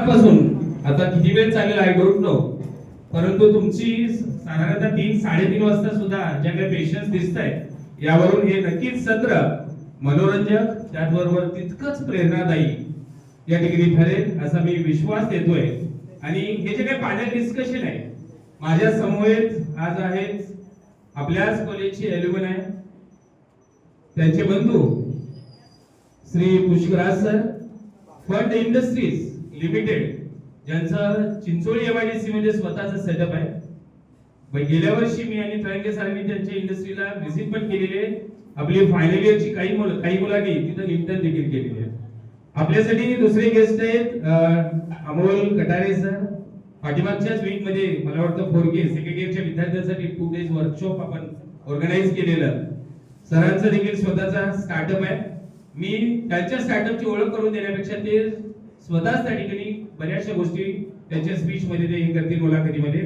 पासून आता किती वेळ चालेल आय डोंट नो, परंतु तुमची साधारणतः 3-3:30 वाजता सुद्धा ज्या काही पेशन्स दिसत आहेत यावरून हे नक्कीच सत्र मनोरंजक त्याचबरोबर तितकंच प्रेरणादायी या ठिकाणी ठरेल असा मी विश्वास देतोय. आणि हे जे काही पॅनल डिस्कशन आहे माझ्या समवेत आज आहेत आपल्याच कॉलेजचे एल्युमिनाय, त्यांचे बंधू Shri Pushkaraj sir, fund industries limited ज्यांचं चिंचोळी एमआयडीसी मध्ये स्वतःचा सेटअप आहे. गेल्या वर्षी मी आणि तरंगे सरांनी त्यांच्या इंडस्ट्रीला व्हिजिट पण केलेली आहे. आपली फायनल इयरची काही मुलांनी तिथं इंटर्न देखील केलेली आहे. आपल्यासाठी दुसरे गेस्ट आहेत अमोल कटारे सर. पाठीमागच्याच वीक मध्ये मला वाटतं 4K सेकंड इयरच्या विद्यार्थ्यांसाठी 2 डेज वर्कशॉप आपण ऑर्गनाइज केलेलं. सरांचं देखील स्वतःचा स्टार्टअप आहे. मी त्यांच्या स्टार्टअपची ओळख करून देण्यापेक्षा ते स्वतःच त्या ठिकाणी बऱ्याचशा गोष्टी त्यांच्या स्पीच मध्ये ते करतील मुलाखतीमध्ये.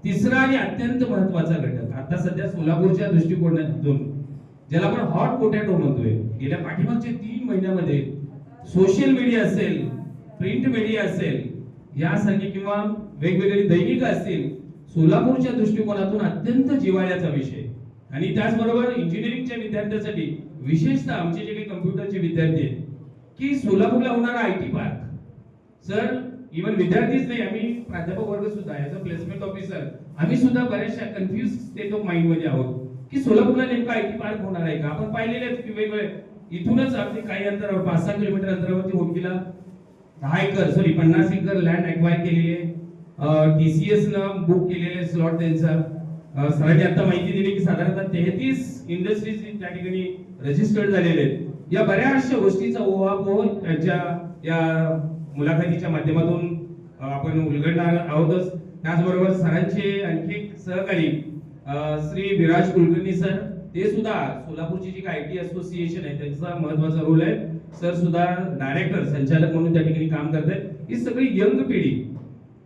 तिसरा आणि अत्यंत महत्त्वाचा घटक आता सध्या सोलापूरच्या दृष्टिकोनातून ज्याला आपण हॉट पोटॅटो म्हणतोय, गेल्या पाठीमागच्या 3 महिन्यामध्ये सोशल मीडिया असेल, प्रिंट मीडिया असेल, यासारखे किंवा वेगवेगळी दैनिक असतील, सोलापूरच्या दृष्टिकोनातून अत्यंत जिव्हाळ्याचा विषय. आणि त्याचबरोबर इंजिनिअरिंगच्या विद्यार्थ्यांसाठी विशेषतः आमचे जे काही कम्प्युटरचे विद्यार्थी आहेत की सोलापूरला होणारा आयटी पार्क. सर इव्हन विद्यार्थीच नाही, आम्ही प्राध्यापक वर्ग सुद्धा ऍज अ प्लेसमेंट ऑफिसर आम्ही सुद्धा बऱ्याचशा कन्फ्युज स्टेट ऑफ माइंड मध्ये आहोत की सोलापूरला नेमका आयटी पार्क होणार आहे का. आपण पाहिलेले आहेत वेगवेगळे इथूनच आपले काही अंतरावर 5-6 किलोमीटर अंतरावरती होटकीला 50 एकर लँड ॲक्वायर केलेली आहे. TCS न बुक केलेले स्लॉट त्यांचा. सरांनी आता माहिती दिली की साधारणतः 33 इंडस्ट्रीज त्या ठिकाणी रजिस्टर्ड झालेले आहेत. या बऱ्याचशा गोष्टीचा ओहापोह त्यांच्या या मुलाखतीच्या माध्यमातून आपण उलगडणार आहोतच. त्याचबरोबर सरांचे आणखी सहकारी श्री विराज कुलकर्णी सर, ते सुद्धा सोलापूरची जी आयटी असोसिएशन आहे त्यांचा महत्त्वाचा रोल आहे. सर सुद्धा डायरेक्टर संचालक म्हणून त्या ठिकाणी काम करतात. ही सगळी यंग पिढी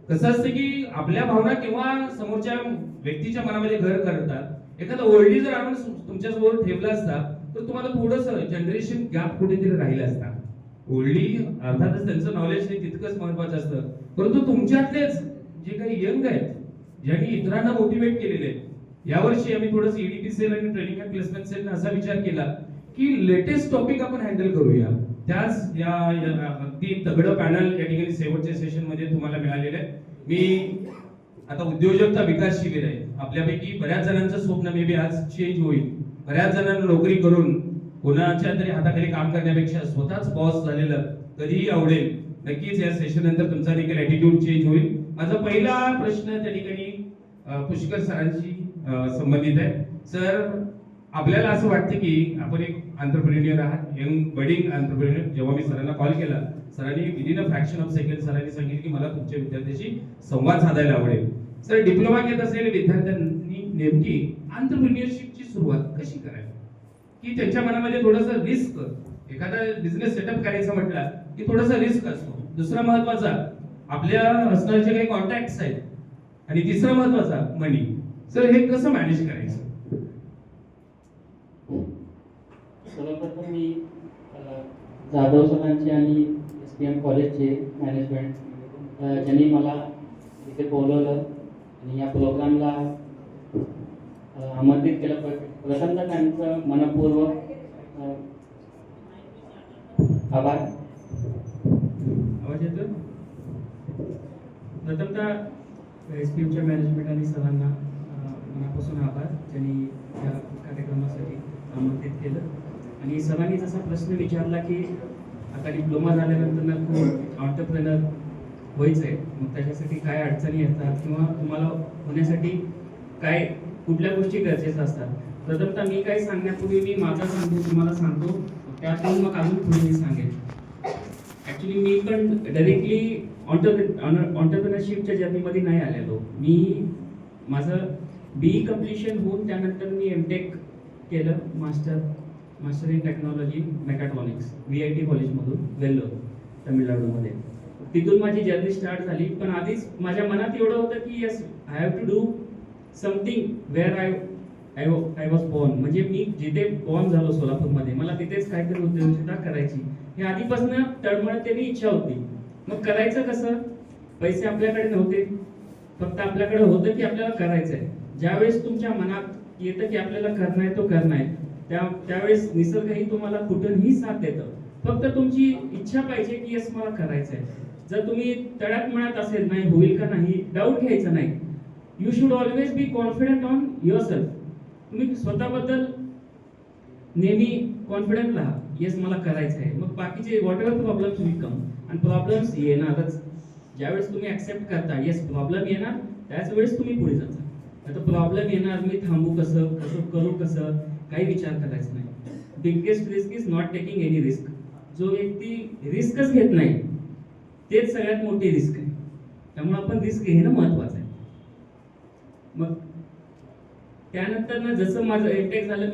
कसं असतं की आपल्या भावना किंवा समोरच्या व्यक्तीच्या मनामध्ये घर करतात. एखादा ओल्डी जर आपण तुमच्यासमोर ठेवला असता तर तुम्हाला थोडंसं जनरेशन गॅप कुठेतरी राहिला असता. ओल्डी अर्थातच त्यांचं नॉलेज हे तितकंच महत्वाचं असतं, परंतु तुमच्यातलेच जे काही यंग आहेत ज्यांनी इतरांना मोटिवेट केलेले आहेत. यावर्षी आम्ही थोडंसं EDP सेल आणि ट्रेनिंग अँड प्लेसमेंट सेलने असा विचार केला की लेटेस्ट टॉपिक आपण हँडल करूया. त्याच या अगदी तगडं पॅनल या ठिकाणी शेवटच्या सेशन मध्ये तुम्हाला मिळालेलं आहे. मी आता उद्योजकता विकास शिबिर आहे. आपल्यापैकी बऱ्याच जणांचं स्वप्न मे बी आज चेंज होईल. बऱ्याच जणांना नोकरी करून कोणाच्या तरी हाताखाली काम करण्यापेक्षा स्वतःच बॉस झालेलं कधीही आवडेल. नक्कीच या सेशन नंतर तुमचा देखील ॲटिट्यूड चेंज होईल. माझा पहिला प्रश्न त्या ठिकाणी पुष्कर सरांशी संबंधित आहे. सर, आपल्याला असं वाटतं की आपण एक एंटरप्रेन्युअर आहात, यंग बडिंग एंटरप्रेन्युअर. जेव्हा मी सरांना कॉल केला, सरांनी within a fraction of second सरांनी सांगितलं की मला तुमच्या विद्यार्थ्याशी संवाद साधायला आवडेल. सर, डिप्लोमा घेत असलेल्या विद्यार्थ्यांनी नेमकी एंटरप्रेन्युअरशिपची सुरुवात कशी करावी की त्यांच्या मनामध्ये थोडंसं रिस्क, एखादा बिझनेस सेटअप करायचं म्हटलं की थोडासा रिस्क असतो. दुसरा महत्वाचा आपल्या असणारे जे काही कॉन्टॅक्ट्स आहेत आणि तिसरा महत्वाचा मनी. सर, हे कसं मॅनेज करायचं? सर्वप्रथम मी जाधव सरांचे आणि SPM कॉलेजचे मॅनेजमेंट ज्यांनी मला इथे बोलवलं आणि या प्रोग्रामला आमंत्रित केलं, प्रथमतः त्यांचं मनपूर्वक आभार. आवाज येतो? प्रथमतः SPMच्या मॅनेजमेंट आणि सरांना मनापासून आभार, ज्यांनी या कार्यक्रमासाठी आमंत्रित केलं. आणि सरांनी जसा प्रश्न विचारला की आता डिप्लोमा झाल्यानंतर खूप एंटरप्रेनर व्हायचं आहे, मग त्याच्यासाठी काय अडचणी येतात किंवा तुम्हाला होण्यासाठी काय कुठल्या गोष्टी गरजेच्या असतात. प्रथमतः मी काय सांगण्यापूर्वी मी माझा सांगतो, तुम्हाला सांगतो, त्यातून मग अजून पुढे मी सांगेन. ॲक्च्युली मी पण डायरेक्टली ऑन्टरप्रेनरशिपच्या जर्नीमध्ये नाही आलेलो. मी माझं BE कम्प्लिशन होऊन त्यानंतर मी MTech केलं, master in technology mechatronics VIT कॉलेजमधून वेल्लोर, तमिळनाडूमध्ये. तिथून माझी जर्नी स्टार्ट झाली. पण आधीच माझ्या मनात एवढं होतं की yes, I have to do something where I was born. म्हणजे मी जिथे बॉर्न झालो सोलापूरमध्ये, मला तिथेच काहीतरी उद्योजकता करायची, ही आधीपासून तळमळतेने इच्छा होती. मग करायचं कसं? पैसे आपल्याकडे नव्हते, फक्त आपल्याकडे होतं की आपल्याला करायचं आहे. ज्यावेळेस तुमच्या मनात येतं की आपल्याला करणं आहे तो करणं आहे, त्यावेळेस निसर्गही तुम्हाला कुठूनही साथ देतं. फक्त तुमची इच्छा पाहिजे की यस मला करायचं आहे. जर तुम्ही तळ्यात मळ्यात असेल नाही होईल का नाही डाऊट घ्यायचा नाही. You should always be confident on your self. तुम्ही स्वतःबद्दल नेहमी कॉन्फिडंट राहा, येस मला करायचं आहे. मग बाकीचे what ever problems will come, आणि प्रॉब्लेम्स येणारच. ज्यावेळेस तुम्ही ऍक्सेप्ट करता येस प्रॉब्लेम येणार, त्याच वेळेस तुम्ही पुढे जाता. आता प्रॉब्लेम येणार, मी थांबू कसं, कसं करू, कसं, काही विचार करायचा नाही. Biggest risk is not taking any risk. जो व्यक्ती रिस्कच घेत नाही तेच सगळ्यात मोठी रिस्क आहे. त्यामुळे आपण रिस्क घेणं महत्वाचं आहे. मग त्यानंतर ना जसं माझं एमटेक झालं,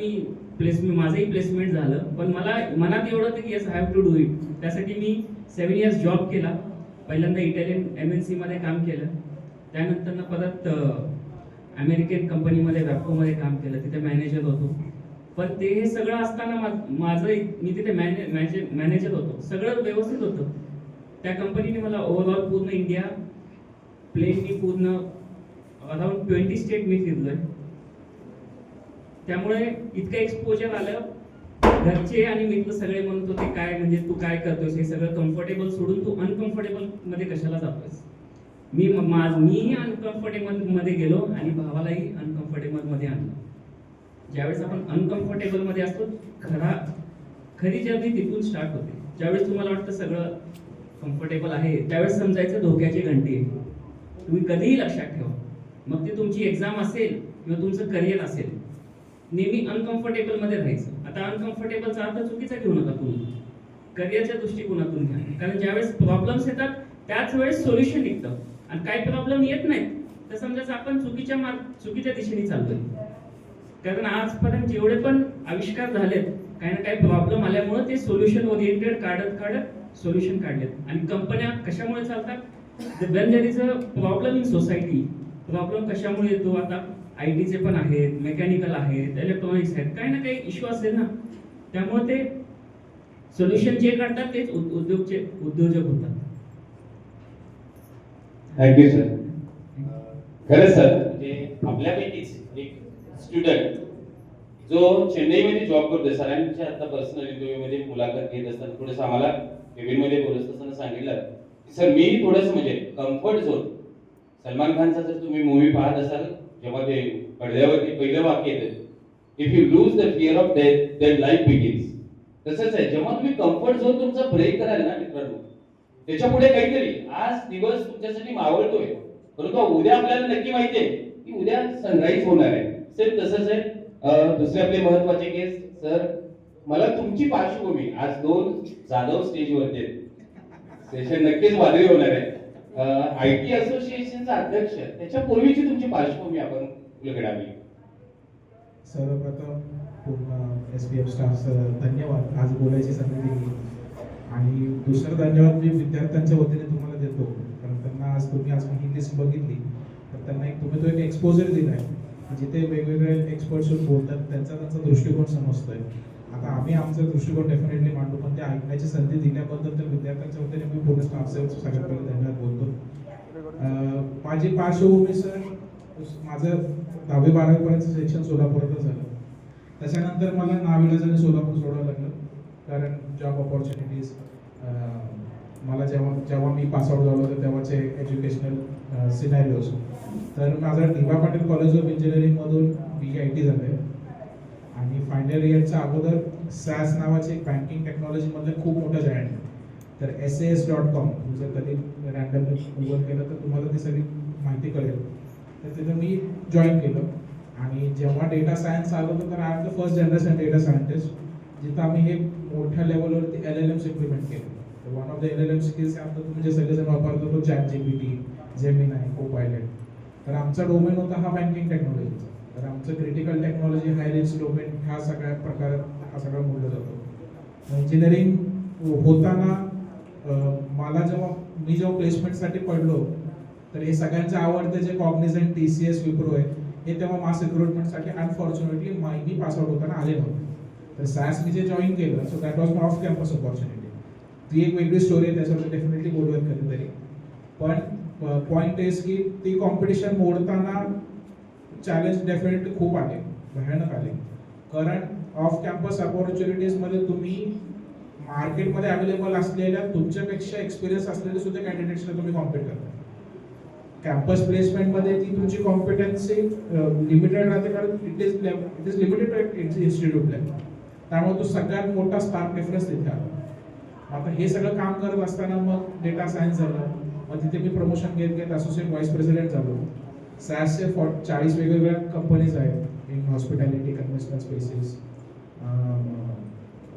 माझंही प्लेसमेंट झालं, पण मला मनात एवढं होतं की yes I have to do it. त्यासाठी मी 7 इयर्स जॉब केला. पहिल्यांदा इटालियन MNC मध्ये काम केलं, त्यानंतर ना परत अमेरिकन कंपनीमध्ये वॅप्कोमध्ये काम केलं, तिथे मॅनेजर होतो. पण ते हे सगळं असताना मी तिथे मॅनेजर होतो, सगळं व्यवस्थित होतं. त्या कंपनीने मला ओव्हरऑल पूर्ण इंडिया प्लेननी पूर्ण अराउंड 20 स्टेट मी फिरलोय. त्यामुळे इतकं एक्सपोजर आलं. घरचे आणि मित्र सगळे म्हणत होते काय म्हणजे तू काय करतोस, हे सगळं कम्फर्टेबल सोडून तू अनकम्फर्टेबल मध्ये कशाला जातोस. मी अनकम्फर्टेबल मध्ये गेलो आणि भावालाही अनकम्फर्टेबल मध्ये आणलं. ज्यावेळेस आपण अनकम्फर्टेबल मध्ये असतो, खरी जर्नी तिथून स्टार्ट होते. ज्यावेळेस तुम्हाला वाटतं सगळं कम्फर्टेबल आहे, त्यावेळेस समजायचं धोक्याची घंटी आहे. तुम्ही कधीही लक्षात ठेवा, मग ती तुमची एक्झाम असेल किंवा तुमचं करिअर असेल, नेहमी अनकम्फर्टेबल मध्ये राहायचं. आता अनकम्फर्टेबलचा अर्थ चुकीचा घेऊ नका तुम्ही, करिअरच्या दृष्टिकोनातून घ्या. कारण ज्यावेळेस प्रॉब्लेम्स येतात त्याच वेळेस सोल्युशन निघतं. आणि काही प्रॉब्लेम येत नाहीत तर समजायचं आपण चुकीच्या दिशेने चालतोय. कारण आजपर्यंत जेवढे पण आविष्कार झालेत, काही ना काही प्रॉब्लेम आल्यामुळे ते सोल्युशन ओरिएंटेड काढत सोल्युशन काढलेत. आणि कंपन्या कशामुळे चालतात? When there is a problem in society. Problem कशामुळे येतो? आता IT चे पण आहेत, मेकॅनिकल आहेत, इलेक्ट्रॉनिक्स आहेत, काही ना काही इश्यू असेल ना, त्यामुळे ते सोल्युशन जे काढतात तेच उद्योजक होतात. Thank you sir. खरंच सर, म्हणजे आपल्यापैकीच एक स्टुडंट जो चेन्नईमध्ये जॉब करतोय, सरांच्या आता पर्सनल इंटरव्ह्यूमध्ये मुलाखत घेत असताना थोडंसं आम्हाला केबिनमध्ये बोलत असताना सांगितलं की सर मी थोडंसं म्हणजे कम्फर्ट झोन. सलमान खानचा जर तुम्ही मूवी पाहत असाल, जेव्हा ते पडद्यावरती पहिलं वाक्य येतं, if you lose the fear of death then life begins. तसंच आहे, जेव्हा तुम्ही कम्फर्ट झोन तुमचा ब्रेक कराल ना मित्रांनो, त्याच्या पुढे काहीतरी आज दिवस तुमच्यासाठी मावळतोय, परंतु उद्या आपल्याला नक्की माहितीये की उद्या सनराईज होणार आहे. सेम तसंच आहे. दुसरे आपले महत्वाचे गेस्ट सर, मला तुमची पार्श्वभूमी, आज 2 जाधव स्टेजवरती आहेत, सेशन नक्कीच वादळी होणार आहे. IT असोसिएशनचा अध्यक्ष, त्याच्या पूर्वीची तुमची पार्श्वभूमी आपण उलगडावी. सर्वप्रथम पूर्ण SPF स्टाफ धन्यवाद आज बोलायची संधी दिली. आणि दुसरं धन्यवाद मी विद्यार्थ्यांच्या वतीने तुम्हाला देतो, कारण त्यांना आज तुम्ही ही लिस्ट बघितली तर त्यांना तुम्ही तो एक एक्सपोजर दिलाय, जिथे वेगवेगळे एक्सपर्ट्स बोलतात, त्यांचा दृष्टिकोन समजतोय. आता आम्ही आमचा दृष्टिकोन डेफिनेटली मांडू, पण ते ऐकण्याची संधी दिल्याबद्दल तर विद्यार्थ्यांच्या वतीने मी पूर्ण स्टाफचे सगळ्यात पहिले धन्यवाद बोलतो. माझी पार्श्वभूमी सर, माझं 10वी-12वी पर्यंत शिक्षण सोलापूरातच झालं. त्याच्यानंतर मला नाविलाजाने सोलापूर सोडावं लागलं, कारण जॉब ऑपॉर्च्युनिटीज मला जेव्हा मी पासआउट झालो होतो तेव्हाचे एज्युकेशनल सिनॅरिओज. तर माझं D Y Patil college of इंजिनिअरिंगमधून BIT झालं आहे. आणि फायनल इयरच्या अगोदर SAS नावाचे एक बँकिंग टेक्नॉलॉजीमधलं खूप मोठं जायंट आहे. तर SAS.com जर कधी रँडमली गुगल केलं तर तुम्हाला ती सगळी माहिती कळेल. तर तिथं मी जॉईन केलं. आणि जेव्हा डेटा सायन्स आलं होतं तर I am the first generation data scientist, जिथं आम्ही हे मोठ्या लेवलवरती LLMs इम्प्लिमेंट केले. तर one of the LLM skills आता तुम्ही जे सगळेजण वापरतो तो ChatGPT, जेमिनाय, कोपायलट. तर आमचा डोमेन होता हा बँकिंग टेक्नॉलॉजीचा. तर आमचं critical technology, high risk domain, ह्या सगळ्या प्रकारात हा सगळा मोडला जातो. इंजिनिअरिंग होताना मी जेव्हा प्लेसमेंटसाठी पडलो तर हे सगळ्यांचं आवडतं जे कॉग्निझंट, TCS, विप्रो आहे, हे तेव्हा मास रिक्रुटमेंटसाठी अनफॉर्च्युनेटली मी पासआउट होताना आले नव्हते. तर SAS मी जे जॉईन केलं, so that was off campus opportunity. ती एक वेगळी स्टोरी आहे, त्याच्यावर डेफिनेटली बोलूयात कधीतरी. पण पॉईंट इज की ती कॉम्पिटिशन मोडताना चॅलेंज डेफिनेटली खूप आले, भयानक आले. कारण ऑफ कॅम्पस अपॉर्च्युनिटीजमध्ये तुम्ही मार्केटमध्ये अवेलेबल असलेल्या तुमच्यापेक्षा एक्सपिरियन्स असलेले सुद्धा कॅन्डिडेट्सला तुम्ही कॉम्पिट करता. कॅम्पस प्लेसमेंटमध्ये ती तुमची कॉम्पिटन्सी लिमिटेड राहते, कारण इट इज लिमिटेड इन्स्टिट्यूटला. त्यामुळे तो सगळ्यात मोठा स्टार्क डिफरन्स तिथे आला. आता हे सगळं काम करत असताना मग डेटा सायन्स झालं, मग तिथे मी प्रमोशन घेत घेत असोसिएट व्हाईस प्रेसिडेंट झालो. SaaSचे 40 वेगवेगळ्या कंपनीज आहेत, in hospitality, conventional spaces,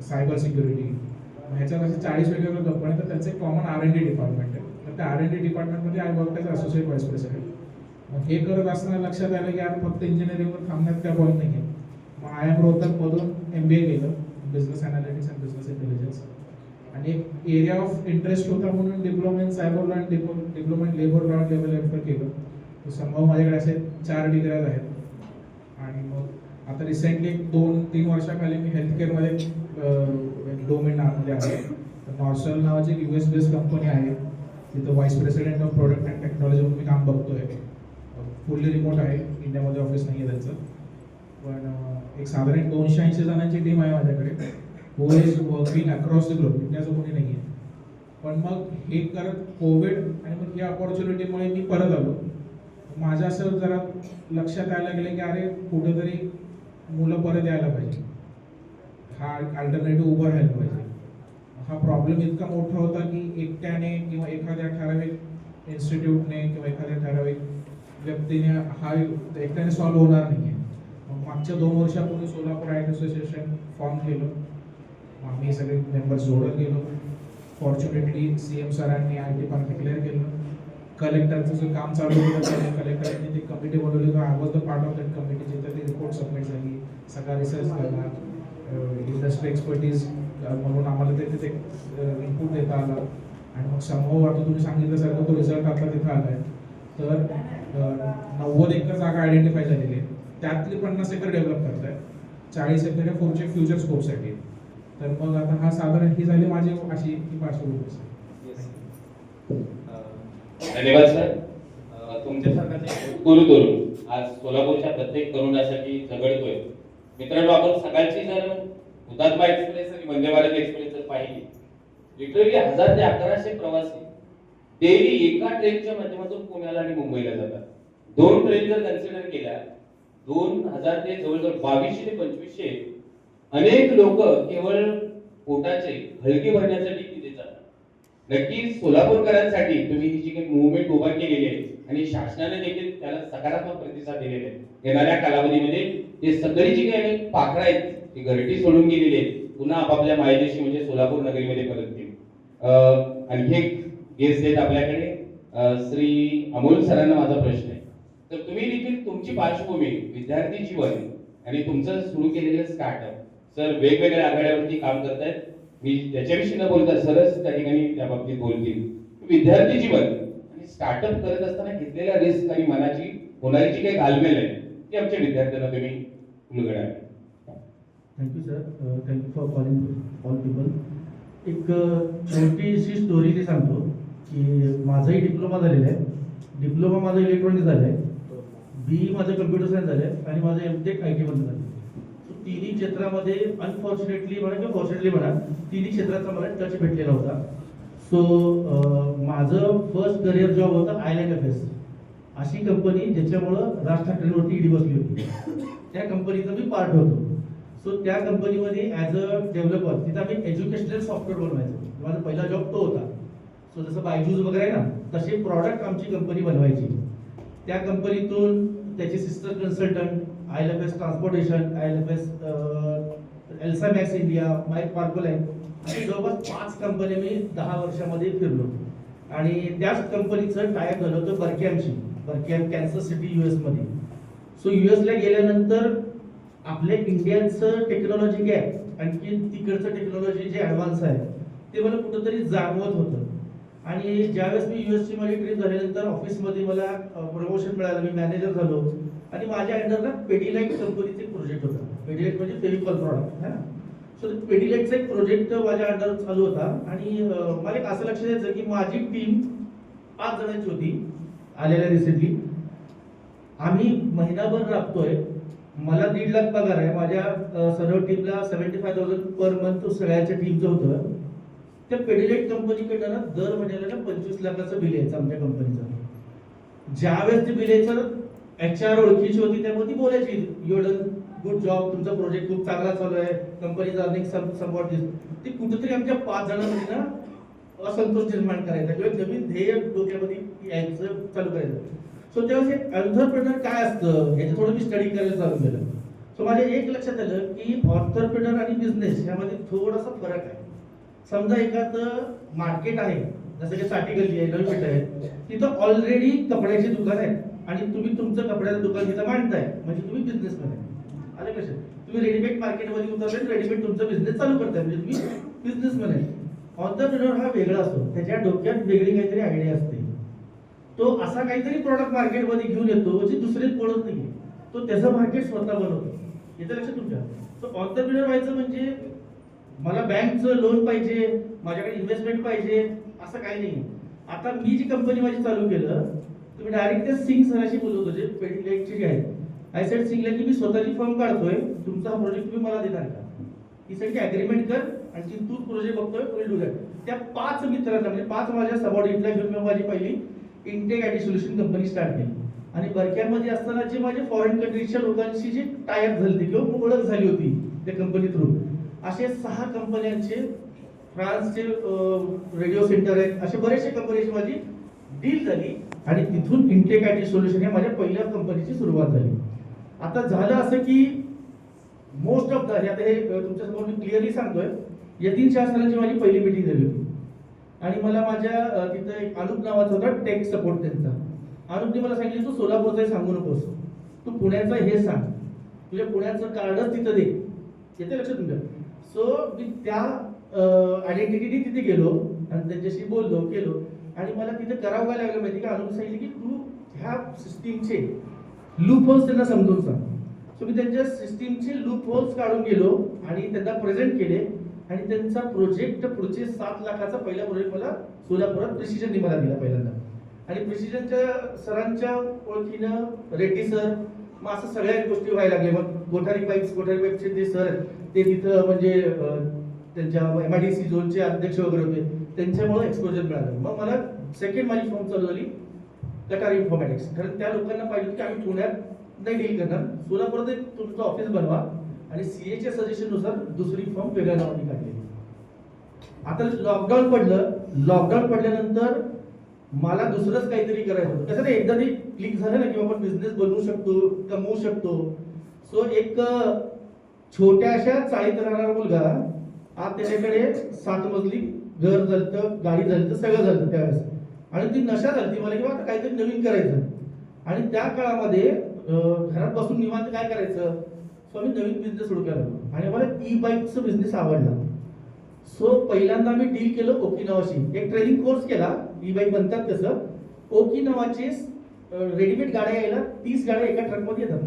cyber security. ह्याच्यात असे 40 वेगवेगळ्या कंपनी, तर त्यांचे कॉमन R&D डिपार्टमेंट आहे. तर त्या R&D डिपार्टमेंटमध्ये I work as associate vice president. मग हे करत असताना लक्षात आलं की यार फक्त इंजिनिअरिंगवर थांबण्यात काय पॉईंट नाही आहे. मग IIM रोहतकमधून MBA केलं, business analytics and business intelligence. आणि एक एरिया ऑफ इंटरेस्ट होता म्हणून diploma in cyber law and diploma in labour law level एफर केलं. संभव माझ्याकडे असे 4 डिग्र्याज आहेत. आणि मग आता रिसेंटली 2-3 वर्षाखाली मी हेल्थकेअरमध्ये डोमेन नावामध्ये आहे. तर नॉर्सल नावाची एक US बेस्ड कंपनी आहे, तिथं vice president of product and technology म्हणून मी काम बघतोय. फुल्ली रिमोट आहे, इंडियामध्ये ऑफिस नाही आहे त्यांचं. पण एक साधारण 280 जणांची टीम आहे माझ्याकडे, who is working across the globe. इंडियाचं कोणी नाही आहे. पण मग हे करत कोविड आणि मग या अपॉर्च्युनिटीमुळे मी परत आलो. माझं असं जरा लक्षात यायला गेलं की अरे कुठेतरी मुलं परत यायला पाहिजे, हा अल्टरनेटिव्ह उभं राहायला पाहिजे. हा प्रॉब्लेम इतका मोठा होता की एकट्याने किंवा एखाद्या ठराविक इन्स्टिट्यूटने किंवा एखाद्या ठराविक व्यक्तीने हा एकट्याने सॉल्व्ह होणार नाही आहे. मग मागच्या 2 वर्षापूर्वी सोलापूर आय असोसिएशन फॉर्म केलं. आम्ही सगळे मेंबर्स जोडत गेलो. फॉर्च्युनेटली CM सरांनी IT पार्क डिक्लेअर केलं. कलेक्टरचं जे काम चालू होतं, कलेक्टरने ती कमिटी बनवली. I was the part of that committee, जिथं ती रिपोर्ट सबमिट झाली, सगळा रिसर्च झाला, इंडस्ट्री एक्सपर्टीज म्हणून आम्हाला ते तिथे इनपुट देता आला. आणि मग समोर आता तुम्ही सांगितल्यासारखं तो रिझल्ट आता तिथं आला आहे. तर 90 एकर जागा आयडेंटिफाय झालेली आहे, त्यातली 50 एकर डेव्हलप करत आहे, 40 एकर या पुढचे फ्युचर स्कोपसाठी. तर मग आता हा साधारण ही झाली माझी अशी पार्श्वभूमी. धन्यवाद सर. तुमच्यासारखा गुरु तरुण आज सोलापूरच्या प्रत्येक तरुणासाठी झगडतोय. मित्रांनो, आपण सकाळची जर हुतात्मा एक्सप्रेस आणि वंदे भारत एक्सप्रेस जर पाहिली, लिटरली 1000 ते 1100 प्रवासी डेली एका ट्रेनच्या माध्यमातून पुण्याला आणि मुंबईला जातात. 2 ट्रेन जर कन्सिडर केल्या, 2000 ते जवळजवळ 2200 ते 2500 अनेक लोक केवळ पोटाचे हलकी भरण्यासाठी तिथे जातात. नक्कीच सोलापूरकरांसाठी तुम्ही ही जी काही मुवमेंट उभा केलेली आहे आणि शासनाने देखील त्याला सकारात्मक प्रतिसाद दिलेला आहे. येणाऱ्या कालावधीमध्ये हे सगळी जी काही पाखरं आहेत ती घरटी सोडून गेलेली आहेत, पुन्हा आपापल्या मायदेशी म्हणजे सोलापूर नगरीमध्ये परत येतील. आणखी एक गेस्ट आहेत आपल्याकडे, श्री अमोल सरांना माझा प्रश्न आहे. तर तुम्ही देखील तुमची पार्श्वभूमी, विद्यार्थी जीवन आणि तुमचं सुरू केलेलं स्टार्टअप, सर वेगवेगळ्या आघाड्यावरती काम करतायत. मी त्याच्याविषयी न बोलता सरच त्या ठिकाणी त्या बाबतीत बोलतील. विद्यार्थी जीवन आणि स्टार्टअप करत असताना घेतलेल्या रिस्क आणि मनाची होणारी जी काही घालमेल आहे ती आमच्या विद्यार्थ्यांना तुम्ही उलगडा. Thank you sir, thank you for calling all people. एक छोटीशी स्टोरी ती सांगतो की माझाही डिप्लोमा झालेला आहे. डिप्लोमा माझा इलेक्ट्रॉनिक्स झालं आहे, BE माझं कम्प्युटर सायन्स झालं आहे आणि माझं MTech IT मध्ये झालं. तिन्ही क्षेत्रामध्ये अनफॉर्च्युनेटली म्हणा किंवा फॉर्च्युनेटली म्हणा, तिन्ही क्षेत्राचा मला टच भेटलेला होता. सो माझं फर्स्ट करिअर जॉब होता ILFS, अशी कंपनी ज्याच्यामुळं राज ठाकरेंवरती ईडी बसली होती. त्या कंपनीचा मी पार्ट होतो. सो त्या कंपनीमध्ये ॲज अ डेव्हलपर तिथं आम्ही एज्युकेशनल सॉफ्टवेअर बनवायचो. माझा पहिला जॉब तो होता. सो जसं बायजूस वगैरे आहे ना, तसे प्रॉडक्ट आमची कंपनी बनवायची. त्या कंपनीतून त्याची sister consultant ILFS transportation, ILFS एल्सा मॅक्स इंडिया, माईक पार्कोलाईन अशी जवळपास 5 कंपन्या मी 10 वर्षामध्ये फिरलो. आणि त्याच कंपनीचं टायअप झालं होतं बर्कॅमशी, बर्कॅम कॅन्सस सिटी US मध्ये. सो US ला गेल्यानंतर आपल्या इंडियाचं टेक्नॉलॉजी गॅप आणखी तिकडचं टेक्नॉलॉजी जे ॲडव्हान्स आहे ते मला कुठंतरी जाणवत होतं. आणि ज्यावेळेस मी US ची माझी ट्रिप झाल्यानंतर ऑफिसमध्ये मला प्रमोशन मिळालं, मी मॅनेजर झालो. आणि माझ्या अंडरला पेडीलाइट कंपनीचे प्रोजेक्ट होता. पेडीलाइट म्हणजे फेविकॉल प्रॉडक्ट है ना. सो पेडिलेटचा एक प्रोजेक्ट माझ्या अंडर चालू होता आणि मला एक असं लक्षात यायचं की माझी टीम 5 जणांची होती आलेल्या रिसेंटली. आम्ही महिनाभर राबतोय. मला 1.5 लाख पगार आहे. माझ्या सर्व टीमला 75,000 पर मंथ सगळ्याच्या टीमचं होतं. त्या पेडिलेट कंपनीकडनं ना दर महिन्याला ना 25 लाखाचं बिल यायचं आमच्या कंपनीचं. ज्यावेळेस ते बिल यायचं HR ओळखीची होती त्यामुळे ती बोलायची यू डन गुड जॉब, तुमचा प्रोजेक्ट खूप चांगला चालू आहे, कंपनीचा अर्निंग समवॉट दिस. ती कुठेतरी आमच्या 5 जणांमध्ये ना असंतोष निर्माण करायचा किंवा नवीन ध्येय डोक्यामध्ये यायचं चालू करायचं. सो त्यावेळेस हे एंटरप्रेनर काय असतं याचं थोडं मी स्टडी करायला चालू केलं. सो माझ्या एक लक्षात आलं की एंटरप्रेनर आणि बिझनेस यामध्ये थोडासा फरक आहे. समजा एखादं मार्केट आहे जसं की साठी गल्ली आहे, नवी पेठ आहे, तिथं ऑलरेडी कपड्याची दुकान आहे आणि तुम्ही तुमचं कपड्याचं दुकान तिथं मांडताय म्हणजे तुम्ही बिझनेसमॅन आहे. आलं कसे तुम्ही रेडीमेड मार्केटमध्ये उतरले रेडीमेड तुमचा बिझनेस चालू करताय म्हणजे तुम्ही बिझनेसमॅन आहे. एंटरप्रेनर हा वेगळा असतो. त्याच्या डोक्यात वेगळी काहीतरी आयडिया असते. तो असा काहीतरी प्रॉडक्ट मार्केटमध्ये घेऊन येतो जे दुसरे पडत नाही. तो त्याचं मार्केट स्वतः बनवतो. येतं लक्षात तुमच्या. तो एंटरप्रेनर व्हायचं म्हणजे मला बँकचं लोन पाहिजे, माझ्याकडे इन्व्हेस्टमेंट पाहिजे असं काही नाही. आता मी जी कंपनी माझी चालू केलं तुम्ही डायरेक्ट त्या सिंग सराशी बोलत होते पेडिलेटचे जे आहेत. आय सेड सिंगला की मी स्वतःची फर्म काढतोय, तुमचा हा प्रोजेक्ट तुम्ही मला देणार का? ही सगळी अग्रीमेंट कर आणि तू प्रोजेक्ट बघतोय विल डू दॅट. त्या 5 मित्रांना म्हणजे 5 माझ्या सबऑर्डिनेटला घेऊन मी माझी पहिली intake IT solution company start केली. आणि बरक्यामध्ये असताना जे माझे फॉरेन कंट्रीजच्या लोकांशी जी टायअप झाली किंवा ओळख झाली होती त्या कंपनी थ्रू असे 6 कंपन्यांचे फ्रान्सचे रेडिओ सेंटर आहेत असे बरेचसे कंपनीची माझी डील झाली आणि तिथून इंटेक आयटी सोल्युशन या माझ्या पहिल्या कंपनीची सुरुवात झाली. आता झालं असं की मोस्ट ऑफ द आता हे तुमच्या समोर मी क्लिअरली सांगतोय यतीन शास्त्रांची माझी पहिली मीटिंग झाली होती आणि मला माझ्या तिथं एक अनुप नावाचा होता टेक सपोर्ट त्यांचा. अनुपने मला सांगितलं तू सोलापूरचं सांगू नकोस, तू पुण्याचं हे सांग, तुझ्या पुण्याचं कार्डच तिथं दे. येते लक्षात तुमच्या. सो मी त्या आयडेंटिटी तिथे गेलो आणि त्यांच्याशी बोललो केलो आणि मला तिथे करावं काय लागलं माहिती का? अनुप सांगितलं की तू ह्या सिस्टीमचे लूप होल्स त्यांना समजून सांग. सो मी त्यांच्या सिस्टीमचे लूप होल्स काढून गेलो आणि त्यांना प्रेझेंट केले आणि त्यांचा प्रोजेक्ट पुढचे 7 लाखाचा पहिला प्रोजेक्ट मला सोलापुरात प्रिसिजननी मला दिला पहिल्यांदा. आणि प्रिसिजनच्या सरांच्या ओळखीनं रेड्डी सर मग असं सगळ्या गोष्टी व्हायला लागल्या. मग गोठारी पाईपचे ते सर ते तिथं म्हणजे त्यांच्या MIDC झोनचे अध्यक्ष वगैरे होते त्यांच्यामुळे एक्सपोजर मिळालं. मग मला सेकंड माझी फॉर्म चालू झाली कटार इन्फॉर्मॅटिक्स. कारण त्या लोकांना पाहिजे की आम्ही पुण्यात नाही डील करणार, सोलापुरात एक तुमचं ऑफिस बनवा आणि CAच्या सजेशननुसार दुसरी फॉर्म वेगळ्या नावाने काढलेली. आता लॉकडाऊन पडलं. लॉकडाऊन पडल्यानंतर मला दुसरंच काहीतरी करायचं होतं. कसं नाही एकदा ते क्लिक झालं ना की आपण बिझनेस बनवू शकतो कमवू शकतो. सो एक छोट्याशा चाळीत राहणारा मुलगा आज त्याच्याकडे 7 मजली घर झालं, गाडी झालं, सगळं झालं त्यावेळेस आणि ती नशा झाली मला किंवा आता काहीतरी नवीन करायचं. आणि त्या काळामध्ये घरात बसून निवांत काय करायचं. सो आम्ही नवीन बिझनेस सुरू केला आणि मला ई-बाईकचा बिझनेस आवडला. सो पहिल्यांदा मी डील केलं ओकिनावाशी. एक ट्रेनिंग कोर्स केला ई-बाईक बनतात कसं. ओकिनावाचे रेडीमेड गाड्या यायला 30 गाड्या एका ट्रकमध्ये येतात.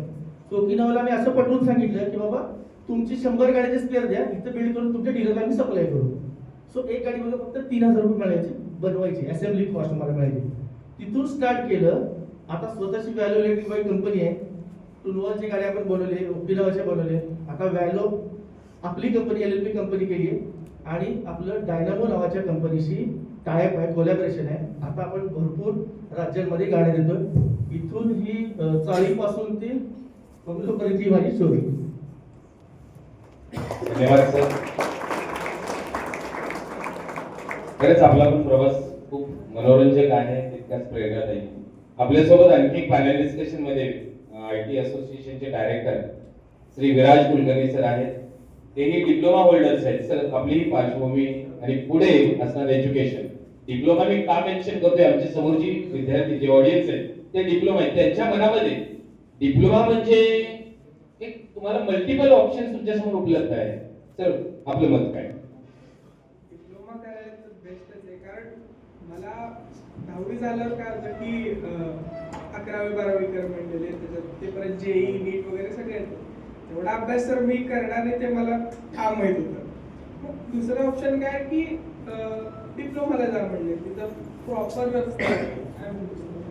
सो ओकिनावाला मी असं पटवून सांगितलं की बाबा तुमची 100 गाड्याचे स्पेअर द्या, इथं बिल्ड करून तुमच्या डीलरला आम्ही सप्लाय करू. सो एक गाडी मला फक्त 3000 रुपये मिळायचे बनवायची, असेंब्ली कॉस्ट मला मिळायची. तिथून स्टार्ट केलं. आता स्वतःची व्हॅलो इलेक्ट्रिक बाईक कंपनी आहे. टुनवालची गाडी आपण बनवले, ओकिनावाच्या बनवले. आता व्हॅलो आपली कंपनी LLP कंपनी केली आहे आणि आपलं डायनामो नावाच्या कंपनीशी टायअप आहे, कोलॅबरेशन आहे. आता आपण भरपूर राज्यांमध्ये गाड्या देतोय. इथून ही चाळीपासून ते बंगलोपर्यंत ही माझी स्टोरी. धन्यवाद सर. खरंच आपला पण प्रवास खूप मनोरंजक आहे, तितकाच प्रेरणादायी. आपल्यासोबत आणखी एक पॅनल डिस्कशन मध्ये IT असोसिएशनचे डायरेक्टर श्री विराज कुलकर्णी सर आहेत. तेही डिप्लोमा होल्डर्स आहेत. सर आपली ही पार्श्वभूमी आणि पुढे असणार एज्युकेशन. डिप्लोमा मी का मेन्शन करतोय, आमच्या समोरची विद्यार्थी जे ऑडियन्स आहेत ते डिप्लोमा आहेत. त्यांच्या मनामध्ये डिप्लोमा म्हणजे एक तुम्हाला मल्टिपल ऑप्शन तुमच्या समोर उपलब्ध आहे. सर आपलं मत काय? डिप्लोमा करायचं बेस्टच आहे. कारण मला 10वी झाल्यावर काय होतं की 11वी 12वी कर म्हणलेले त्याच्यात ते परत JEE नीट वगैरे सगळे येतं. तेवढा अभ्यास तर मी करणार नाही ते मला ठाम माहित होतं. दुसरं ऑप्शन काय की डिप्लोमाला जा म्हणले, तिथं प्रॉपर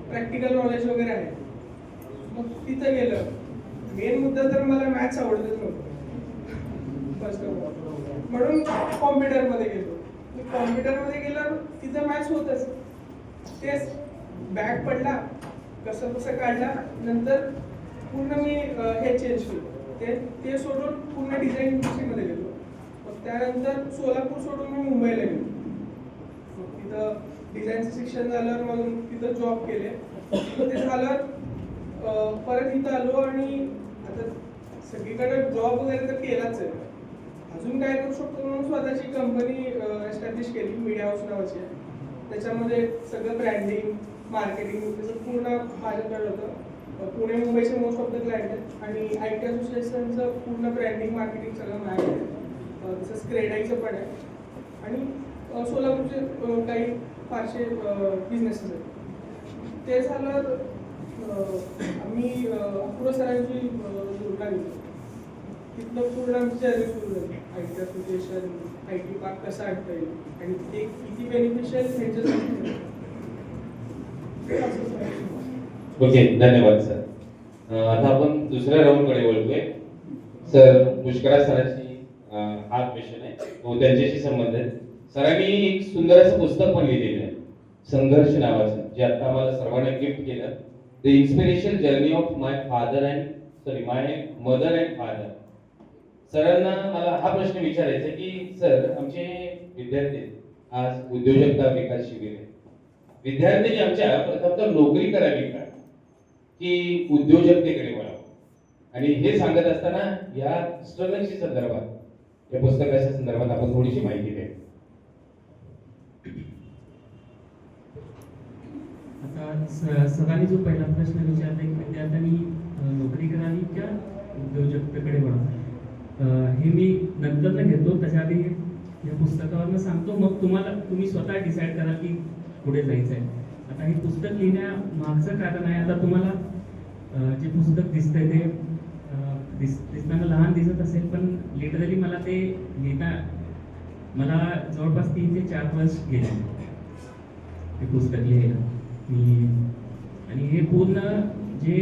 प्रॅक्टिकल नॉलेज वगैरे आहे. मग तिथं गेलं. मेन मुद्दा तर मला मॅथ्स आवडतच नव्हतं फर्स्ट ऑफ ऑल, म्हणून कॉम्प्युटरमध्ये गेलो. कॉम्प्युटरमध्ये गेल्यावर तिथं मॅथ्स होतच, तेच बॅक पडला, कसं कसं काढला. नंतर पूर्ण मी हे चेंज केलं, ते सोडून पूर्ण डिझाईन इंडस्ट्रीमध्ये गेलो. मग त्यानंतर सोलापूर सोडून मी मुंबईला गेलो. मग तिथं डिझाईनचं शिक्षण झालं, मग तिथं जॉब केले. ते झालं परत इथं आलो आणि आता सगळीकडे जॉब वगैरे तर केलाच आहे. अजून काय करू शकतो म्हणून स्वतःची कंपनी एस्टॅब्लिश केली, मीडिया हाऊस नावाची आहे. त्याच्यामध्ये सगळं ब्रँडिंग, मार्केटिंग त्याचं पूर्ण माझ्याकडे होतं. पुणे मुंबईचे मोस्ट ऑफ द क्लायंट आहेत आणि IT असोसिएशनचं पूर्ण ब्रँडिंग मार्केटिंग सगळं माझ्याकडे आहे. तसंच क्रेडाईचं पण आहे आणि सोलापूरचे काही फारसे बिझनेसेस आहेत. ते झालं आम्ही अपूर्व सरांची जोडला गेलो. तिथनं पूर्ण आमची जर्नी सुरू झाली. IT असोसिएशन, IT पार्क कसा आणता येईल आणि ते किती बेनिफिशियल ह्याच्यासाठी. ओके, धन्यवाद सर. आता आपण दुसऱ्या राऊंड कडे वळतोय. सर, पुष्करा सरांची हा क्वेश्चन आहे, तो त्यांच्याशी संबंधित आहे. सरांनी एक सुंदर असं पुस्तक पण लिहिलेलं आहे, संघर्ष नावाचं, जे आता आम्हाला सर्वांना गिफ्ट केलं. The inspirational journey of my mother and father. सरांना मला हा प्रश्न विचारायचा आहे की सर, आमचे विद्यार्थी आज उद्योजकता विकास शिबिर आहे. विद्यार्थ्यांनी आमच्या प्रथमतः नोकरी करावी का की उद्योजकतेकडे वळावं, आणि हे सांगत असताना या स्ट्रगलशी संदर्भात, या पुस्तकाच्या संदर्भात आपण थोडीशी माहिती द्या. आता सरांनी जो पहिला प्रश्न विचारला की विद्यार्थ्यांनी नोकरी करावी का उद्योजकतेकडे वळावं, हे मी नंतर घेतो. त्याच्या आधी या पुस्तकावरनं सांगतो, मग तुम्ही स्वतः डिसाईड करा की पुढे जायचं आहे. आता हे पुस्तक लिहिण्यामागचं कारण आहे, आता तुम्हाला जे पुस्तक दिसतंय ते दिसताना लहान दिसत असेल, पण लिटरली मला ते मला जवळपास 3 ते 4 वर्ष गेले हे पुस्तक लिहायला. आणि हे पूर्ण जे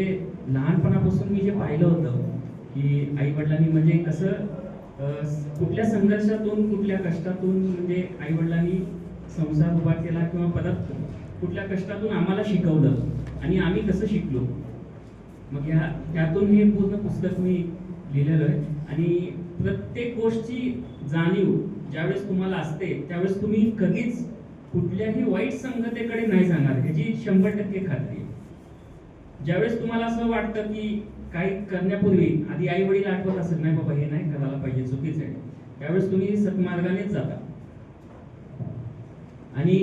लहानपणापासून मी जे पाहिलं होतं की आई वडिलांनी म्हणजे कसं कुठल्या संघर्षातून, कुठल्या कष्टातून म्हणजे आई वडिलांनी संसार उभा केला किंवा परत कुठल्या कष्टातून आम्हाला शिकवलं आणि आम्ही कसं शिकलो. मग त्यातून हे पूर्ण पुस्तक मी लिहिलेलं आहे. आणि प्रत्येक गोष्टची जाणीव ज्यावेळेस तुम्हाला असते त्यावेळेस तुम्ही कधीच कुठल्याही वाईट संगतीकडे नाही जाणार, ह्याची 100% खात्री आहे. ज्यावेळेस तुम्हाला असं वाटतं की काही करण्यापूर्वी आधी आई वडील आठवत असेल, नाही बाबा हे नाही करायला पाहिजे, चुकीचं आहे, त्यावेळेस तुम्ही सत्मार्गानेच जाता. आणि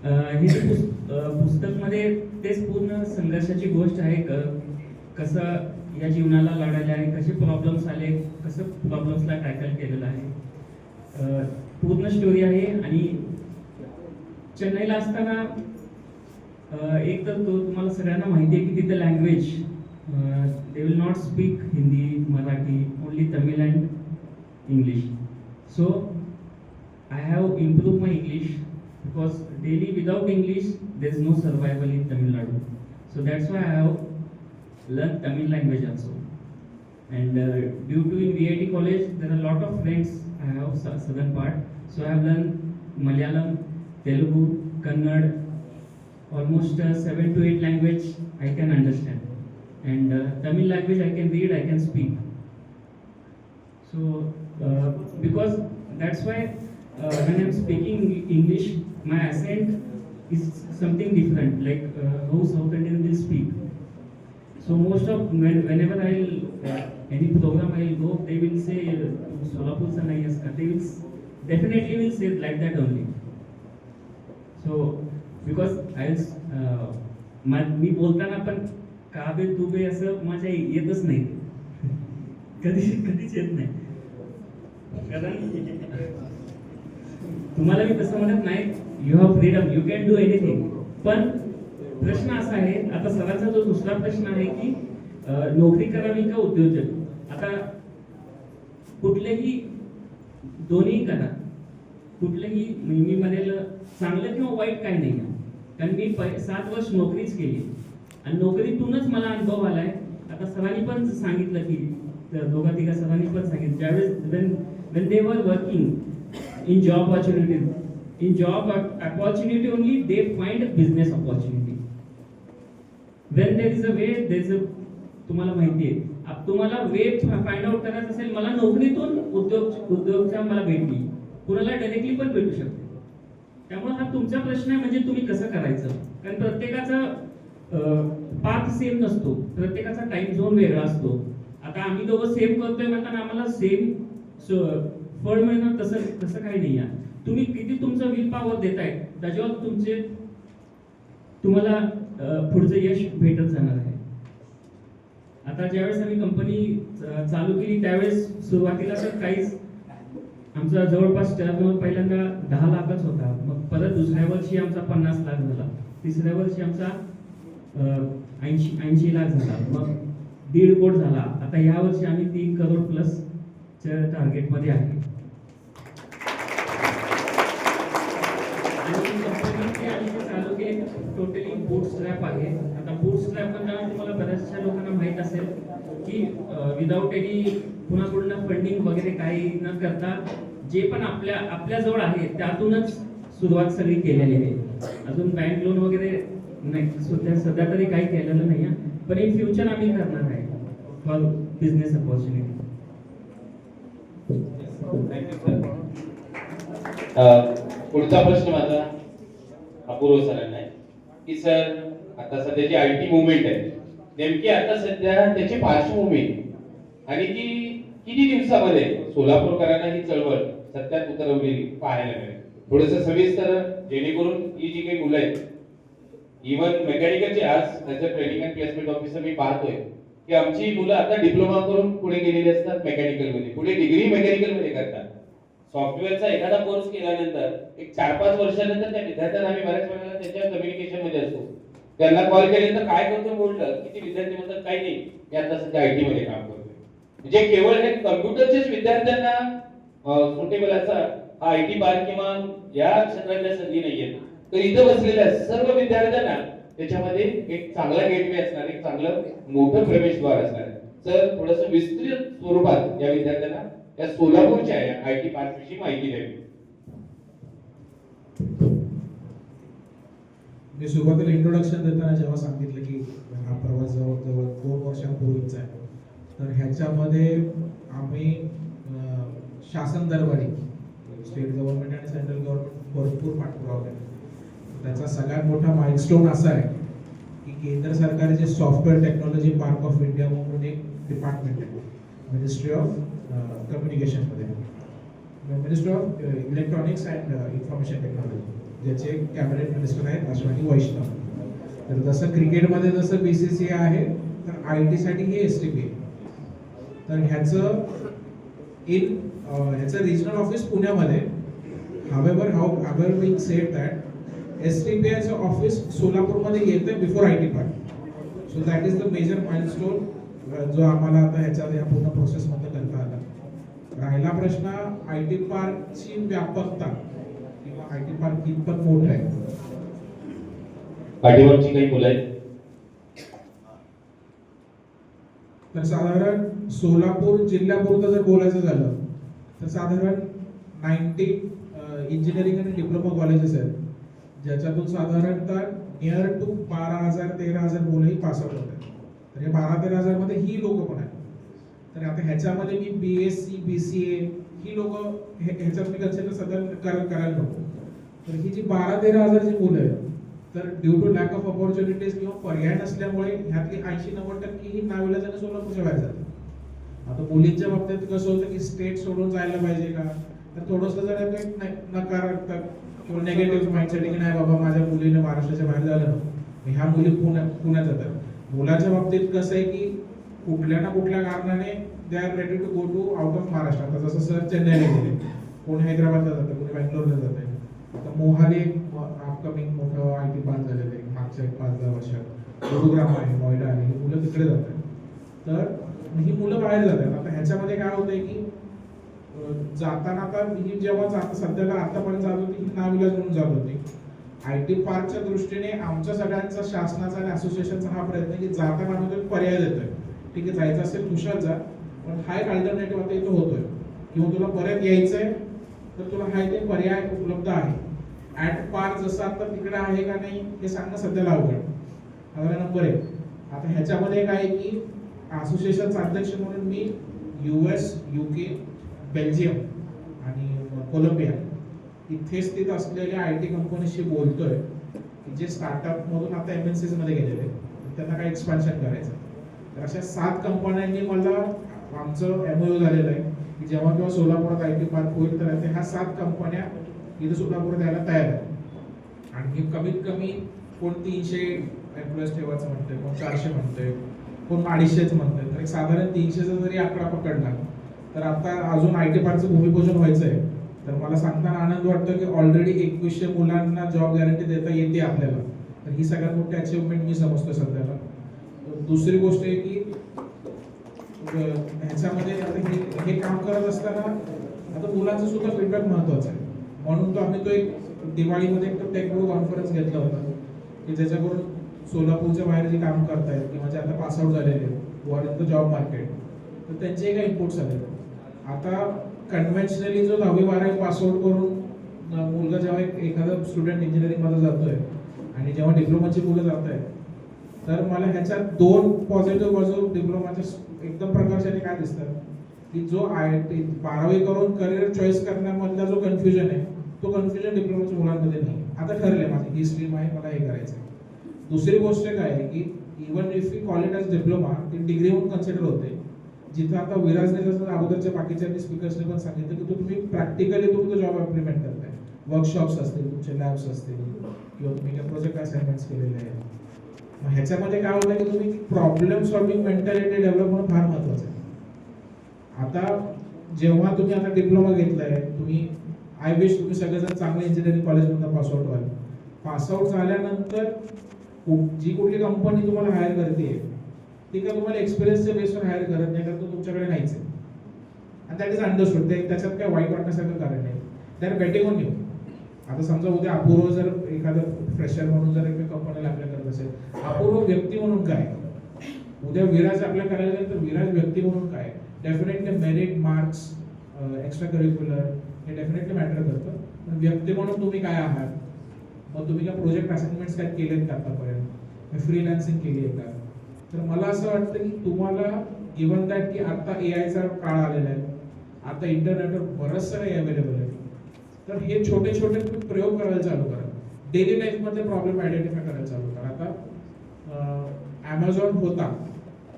हे पुस्तकमध्ये तेच पूर्ण संघर्षाची गोष्ट आहे, कसं या जीवनाला लढायला आहे, कसे प्रॉब्लेम्स आले, कसं प्रॉब्लेम्सला टॅकल केलेलं आहे, पूर्ण स्टोरी आहे. आणि चेन्नईला असताना एक तर तुम्हाला सगळ्यांना माहिती आहे की तिथे language they will not speak Hindi, Marathi, only Tamil and English. So I have improve my English because daily without English there is no survival in Tamil Nadu. So that's why I have learned Tamil language also. And due to in VIT college there are a lot of friends I have southern part. So I have learned Malayalam, Telugu, Kannada, almost 7 to 8 language I can understand. And Tamil language I can read, I can speak. So because that's why when I'm speaking English, my accent is something different, like how South Indians will speak. So most of whenever any program I'll go, they will say Solapurcha nahi aska. They will definitely will say like that only. So because मी बोलताना पण का बे तू बे असं माझ्या येतच नाही, कधीच येत नाही. कारण तुम्हाला मी तसं म्हणत नाही, you have freedom, you can do anything. पण प्रश्न असा आहे, आता सरांचा जो दुसरा प्रश्न आहे की नोकरी करावी का उद्योजक. आता कुठलेही दोन्ही करा, कुठलंही मी म्हणेल चांगलं किंवा वाईट काही नाही आहे. कारण मी 7 वर्ष नोकरीच केली आणि नोकरीतूनच मला अनुभव आलाय. आता सरांनी पण सांगितलं की दोघा तिघा सरांनी पण सांगितलं ज्यावेळेस when they were working in job opportunity only they find business opportunity. When there is a way, there is a तुम्हाला माहिती आहे तुम्हाला वे फाइंड आउट करायचं असेल. मला नोकरीतून उद्योगच्या मला भेटली, कुणाला डायरेक्टली पण भेटू शकते. त्यामुळे हा तुमचा प्रश्न आहे म्हणजे तुम्ही कसं करायचं. कारण प्रत्येकाचा पाथ सेम नसतो, प्रत्येकाचा टाइम झोन वेगळा असतो. आता आम्ही दोघं सेम करतोय म्हणताना आम्हाला सेम फळ मिळणं तसं काही नाही आहे. तुम्ही किती तुमचं विल पॉवर देताय त्याच्यावर तुम्हाला पुढचं यश भेटत जाणार आहे. आता ज्यावेळेस आम्ही कंपनी चालू केली त्यावेळेस सुरुवातीला तर काहीच आमचा जवळपास टर्नओव्हर पहिल्यांदा 10 लाखच होता. मग परत दुसऱ्या वर्षी आमचा 50 लाख झाला, तिसऱ्या वर्षी आमचा 80 लाख झाला, मग 1.5 कोटी झाला. आता या वर्षी आम्ही 3 करोड प्लस च्या टार्गेट मध्ये आहे. चालू केले टोटली बूटस्ट्रॅप आहे. आता बूटस्ट्रॅप म्हणजे तुम्हाला बऱ्याचशा लोकांना माहित असेल की विदाउट एनी कुणाकडून फंडिंग वगैरे काही न करता जे पण आपल्या जवळ आहे त्यातूनच सुरुवात सगळी केलेली आहे. अजून बँक लोन वगैरे नाही सध्या तरी काही केलेलं नाही आहे, पण इन फ्युचर आम्ही करणार आहे फॉर बिझनेस अपॉर्च्युनिटी. पुढचा प्रश्न माझा अपूर्व सरांना आहे की सर आता सध्याची आयटी मुवमेंट आहे, नेमकी आता सध्या त्याची पार्श्वभूमी आणि ती किती दिवसामध्ये सोलापूरकरांना ही चळवळ सत्यात उतरवलेली पाहायला मिळेल. थोडंसं सविस्तर जेणेकरून ही जी काही मुलं आहेत इव्हन मेकॅनिकलची आज as a training and placement officer मी पाहतोय की आमची मुलं आता डिप्लोमा करून पुढे गेलेली असतात मेकॅनिकल मध्ये, पुढे डिग्री मेकॅनिकल मध्ये करतात. सॉफ्टवेअरचा एखादा कोर्स केल्यानंतर एक 4-5 वर्षानंतर त्या विद्यार्थ्यांना आम्ही बऱ्याच वेळेला त्यांच्या कम्युनिकेशन मध्ये असतो, त्यांना कॉल केल्यानंतर काय करतो बोललं किती विद्यार्थी म्हणतात काही नाही मी आता सध्या आयटी मध्ये काम करतोय. म्हणजे केवळ हे कम्प्युटरचेच विद्यार्थ्यांना सुटेबल असा हा आयटी पार्क किंवा या क्षेत्रातल्या संधी नाहीये, तर इथं बसलेल्या सर्व विद्यार्थ्यांना त्याच्यामध्ये एक चांगला गेटवे असणार, एक चांगलं मोठं प्रवेशद्वार असणार. तर थोडंसं विस्तृत स्वरूपात या विद्यार्थ्यांना या सोलापूरच्या आयटी पार्क विषयी माहिती द्यावी. मी सुरुवातीला इंट्रोडक्शन देताना जेव्हा सांगितलं की हा प्रवास जवळजवळ 2 वर्षांपूर्वीचा आहे, तर ह्याच्यामध्ये आम्ही शासन दरबारी स्टेट गव्हर्नमेंट आणि सेंट्रल गव्हर्नमेंट भरपूर पाठपुरावा केला. त्याचा सगळ्यात मोठा माइलस्टोन असा आहे की केंद्र सरकारचे software technology park of India म्हणून एक डिपार्टमेंट आहे मिनिस्ट्री ऑफ कम्युनिकेशनमध्ये, ministry of electronics and information technology, ज्याचे कॅबिनेट मिनिस्टर आहेत अश्विनी वैष्णव. तर जसं क्रिकेटमध्ये जसं BCCI आहे तर IT साठी हे STP आहे. तर ह्याचं रिजनल ऑफिस पुण्यामध्ये. However being said that STPI चं ऑफिस सोलापूरमध्ये येतं before IT park. So that is the major milestone जो आम्हाला आता ह्या पूर्ण प्रोसेसमध्ये करता आला. राहिला प्रश्न IT पार्कची व्यापकता किंवा IT पार्क कितपत मोठं आहे. पाठीवरची काही मुलं आहेत तर साधारण सोलापूर जिल्ह्यापुरतं जर बोलायचं झालं तर साधारण 90 इंजिनिअरिंग आणि डिप्लोमा कॉलेजेस आहेत, ज्याच्यातून साधारणतः नियर टू 12,000-13,000 मुलंही पास आउट होत आहेत. तर हे 12-13,000 मध्ये ही लोक पण आहेत. तर आता ह्याच्यामध्ये मी BSc BCA ही लोक ह्याच्यात मी कन्सिडर सध्या करायला नको. तर ही जी 12-13,000 जी मुलं आहेत तर due to lack of opportunities किंवा पर्याय नसल्यामुळे ह्यातली 80-90% ही नाविलाजाने सोलापूरच्या बाहेर जातात. आता मुलींच्या बाबतीत कसं होतं की स्टेट सोडून जायला पाहिजे का, तर थोडंसं जर नकारात्मक किंवा निगेटिव्ह माइंडसेट की नाही बाबा माझ्या मुलीने महाराष्ट्राच्या बाहेर झालं ना, ह्या मुली पुण्यात जातात. मुलाच्या बाबतीत कसं आहे की कुठल्या ना कुठल्या कारणाने they are ready to go to out of Maharashtra. आता जसं सर चेन्नईला गेले, कोणी हैदराबादला जातं, कोणी बँगलोरला जाते. आता मोहाली अपकमिंग मोठं IT पार्क झालेलं आहे मागच्या 5-10 वर्षात. गुरुग्राम आहे, नोएडा आहे, ही मुलं तिकडे जातात. तर ही मुलं बाहेर जातात. आता ह्याच्यामध्ये काय होतंय की जाताना आता ही जेव्हा जात सध्याला आतापर्यंत जात होती ही नाविलाज म्हणून जात होती. IT पार्कच्या दृष्टीने आमच्या सगळ्यांचा शासनाचा आणि असोसिएशनचा हा प्रयत्न आहे की जाताना आम्ही तो एक पर्याय देतोय. ठीक आहे, जायचं असेल खुशाल जा, पण हा एक अल्टरनेटिव्ह आता इथं होतोय किंवा तुला परत यायचंय तर तुला हा इथे पर्याय उपलब्ध आहे. ॲट पार्क जसं आता तिकडे आहे का नाही हे सांगणं सध्याला अवघड. आता नंबर 1 आता ह्याच्यामध्ये काय आहे की असोसिएशनचा अध्यक्ष म्हणून मी US, UK, बेल्जियम आणि कोलंबिया इथे स्थित असलेल्या IT कंपनीशी बोलतोय की जे स्टार्टअप मधून आता MNCs मध्ये गेलेले आहेत, त्यांना काय एक्सपान्शन करायचं. तर अशा 7 कंपन्यांनी मला आमचं MOU झालेलं आहे की जेव्हा केव्हा सोलापुरात IT पार्क होईल तर ह्या 7 कंपन्या इथे सोलापुरात यायला तयार आहेत. आणि हे कमीत कमी कोण 300 एम्प्लॉईज ठेवायचं म्हणतोय, कोण 400 म्हणतोय, कोण 250 म्हणतोय. तर एक साधारण 300चा जरी आकडा पकडला तर आता अजून IT पार्कचं भूमिपूजन व्हायचंय. तर मला सांगताना आनंद वाटतो की ऑलरेडी 2100 मुलांना जॉब गॅरंटी देता येते आपल्याला. तर ही सगळ्यात मोठी अचिव्हमेंट मी समजतो सध्याला. दुसरी गोष्ट आहे की ह्याच्यामध्ये आता हे काम करत असताना आता मुलांचं सुद्धा फीडबॅक महत्वाचं आहे. म्हणून आम्ही तो एक दिवाळीमध्ये एक टेक प्रो कॉन्फरन्स घेतला होता की ज्याच्याकडून सोलापूरच्या बाहेर जे काम करतायत किंवा जे आता पास आउट झालेले वर इन द जॉब मार्केट तर त्यांचे काही इनपुट्स आले. आता कन्व्हेन्शनली जो 10वी-12वी पास आउट करून मुलगा जेव्हा एखादा स्टुडंट इंजिनिअरिंग मध्ये जातोय आणि जेव्हा डिप्लोमाची मुलं जात आहेत तर मला ह्याच्यात 2 पॉझिटिव्ह बाजू डिप्लोमाच्या एकदम प्रकारचे काय दिसतात की जो IT 12वी करून करिअर चॉईस करण्यामधला जो कन्फ्युजन आहे तो कन्फ्युजन डिप्लोमाच्या मुलांमध्ये नाही. आता ठरले माझी ही स्ट्रीम आहे, मला हे करायचं आहे. दुसरी गोष्ट काय आहे की even if you call it as diploma ती डिग्री म्हणून कन्सिडर होते. जिथं आता विराजने जसं अगोदरच्या बाकीच्या स्पीकर्सने पण सांगितलं की तुम्ही प्रॅक्टिकली तुम्ही तो जॉब इम्प्लिमेंट करताय. वर्कशॉप्स असतील, तुमचे लॅब्स असतील किंवा तुम्ही काही प्रोजेक्ट असाइनमेंट्स केलेले आहेत. मग ह्याच्यामध्ये काय होतं की तुम्ही प्रॉब्लेम सॉल्विंग मेंटॅलिटी डेव्हलप होणं फार महत्वाचं आहे. आता जेव्हा तुम्ही आता डिप्लोमा घेतलाय, तुम्ही आय विश तुम्ही सगळेजण चांगले इंजिनिअरिंग कॉलेजमधून पास आउट व्हाल. पास आउट झाल्यानंतर जी कुठली कंपनी तुम्हाला हायर करते ती काय तुम्हाला एक्सपिरियन्सच्या बेसवर हायर करत नाही, कारण तो तुमच्याकडे नाहीच आहे. आणि दॅट इज अंडरस्टूड. त्याच्यात काय वाईट वाटण्यासारखं कारण नाही. They are betting on you. आता समजा उद्या अपूर्व जर एखादं फ्रेशर म्हणून जर एक कंपनीला अप्लाय करत असेल, अपूर्व व्यक्ती म्हणून काय, उद्या विराज अप्लाय करायला गेलं तर विराज व्यक्ती म्हणून काय, definitely merit, marks, extra curricular हे डेफिनेटली मॅटर करतं. पण व्यक्ती म्हणून तुम्ही काय आहात, मग तुम्ही काय प्रोजेक्ट असाइनमेंट्स काय केलेत का आतापर्यंत, फ्रीलान्सिंग केली आहे का. तर मला असं वाटतं की तुम्हाला गिव्हन दॅट की आता AIचा काळ आलेला आहे, आता इंटरनेटवर बरंचसं काही अवेलेबल आहे, तर हे छोटे छोटे तुम्ही प्रयोग करायला चालू करा. डेली लाईफमध्ये प्रॉब्लेम आयडेंटिफाय करायला चालू करा. आता ॲमेझॉन होता,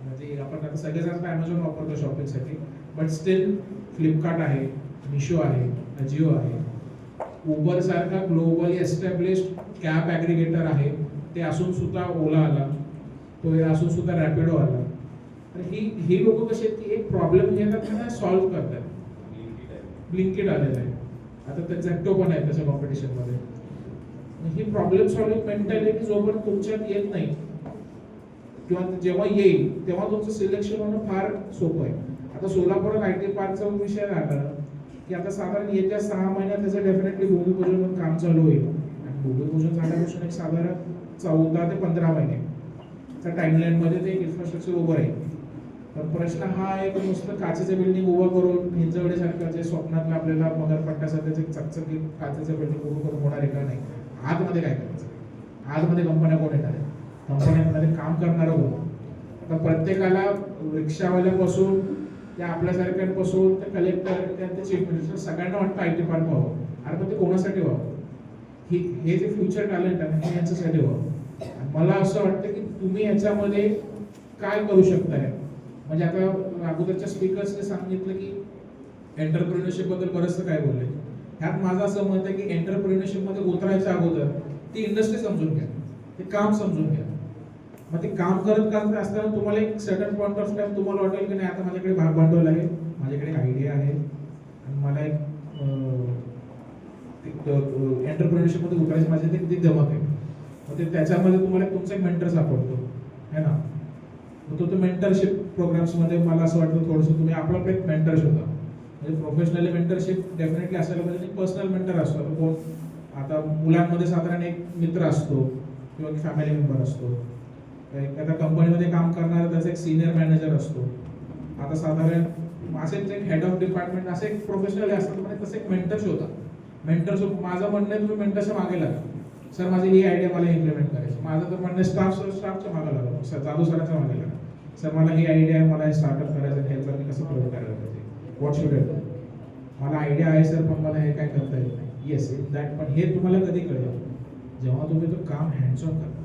म्हणजे आपण आता सगळेजण ॲमेझॉन वापरतो शॉपिंगसाठी, बट स्टील फ्लिपकार्ट आहे, मिशो आहे, अजिओ आहे, उबर सारखा ग्लोबली एस्टॅब्लिश्ड कॅब ॲग्रिगेटर आहे, ते असून सुद्धा ओला आला, तो असून सुद्धा रॅपिडो आला. तर ही लोक कसे आहेत की एक प्रॉब्लेम घेतात त्यांना सॉल्व्ह करतात. ब्लिंकिट आलेलं आहे, आता त्या झॅक्टो पण आहे त्याच्या कॉम्पिटिशनमध्ये. ही प्रॉब्लेम सॉल्व्हिंग मेंटॅलिटी जोपर्यंत तुमच्यात येत नाही किंवा जेव्हा येईल तेव्हा तुमचं सिलेक्शन होणं फार सोपं आहे. आता सोलापुरात IT पार्कचा विषय आला की आता साधारण येत्या 6 महिन्यात त्याचं डेफिनेटली भूमिपूजन काम चालू होईल. आणि भूमिपूजन झाल्यापासून एक साधारण 14 ते 15 महिने टाइमलाईनमध्ये ते इन्फ्रास्ट्रक्चर उभं राहील. तर प्रश्न हा आहे की नुसतं काचेचं बिल्डिंग उभं करून हिंजवडीसारखं जे स्वप्नातलं आपल्याला मगरपट्ट्यासारखं जे चकचकीत काचेचं बिल्डिंग उभं करून होणार आहे का नाही. आतमध्ये काय करायचं, आतमध्ये कंपन्या कोण येणार आहे, कंपन्यांमध्ये काम करणारं कोण. आता प्रत्येकाला रिक्षावाल्यापासून त्या आपल्यासारख्यांपासून ते कलेक्टर ते चीफ मिनिस्टर सगळ्यांना वाटतं IT पार्क व्हावं. अरे पण ते कोणासाठी व्हावं, हे जे फ्युचर टॅलेंट आहे हे यांच्यासाठी व्हावं. मला असं वाटतं की तुम्ही याच्यामध्ये काय करू शकताय. म्हणजे आता अगोदरच्या स्पीकर्सने सांगितलं की एंटरप्रेन्योरशिप बद्दल बरंचसं काय बोलले. ह्यात माझं असं मत आहे की एंटरप्रेन्योरशिप मध्ये उतरायच्या अगोदर ती इंडस्ट्री समजून घ्या, ते काम समजून घ्या. मग ते काम करत असताना तुम्हाला एक सर्टन पॉईंट ऑफ टाइम तुम्हाला वाटेल की नाही आता माझ्याकडे भाग भांडवल आहे, माझ्याकडे आयडिया आहे आणि मला एक एंटरप्रेन्योरशिप मध्ये उतरायची माझी ते जमत आहे. मग ते त्याच्यामध्ये तुम्हाला तुमचा एक मेंटर सापडतो है ना. मग तो मेंटरशिप प्रोग्राम्स मध्ये मला असं वाटतं थोडंसं तुम्ही आपला एक मेंटर शोधा म्हणजे प्रोफेशनली मेंटरशिप डेफिनेटली असायला पाहिजे आणि पर्सनल मेंटर असतो. आता कोण आता मुलांमध्ये साधारण एक मित्र असतो किंवा फॅमिली मेंबर असतो. एखाद्या कंपनीमध्ये काम करणारा त्याचा एक सिनियर मॅनेजर असतो. आता साधारण असेच एक हेड ऑफ डिपार्टमेंट असे एक प्रोफेशनल असतात, म्हणजे तसं एक मेंटर शोधा. मेंटरशिप माझं म्हणणं आहे तुम्ही मेंटरच्या मागे लागा. सर माझी ही आयडिया मला इम्प्लिमेंट करायची. माझं तर म्हणणं स्टाफच्या मागे लागा. सर जाधव सरांच्या मागे लागा. सर मला ही आयडिया मला हे स्टार्टअप करायचं आहे, ह्याचं मी कसं प्रयोग करायला पाहिजे, व्हॉट शुड आय डू. मला आयडिया आहे सर पण मला हे काय करता येत नाही. येस दॅट, पण हे तुम्हाला कधी कळेल जेव्हा तुम्ही तो काम हँड्स ऑन करता,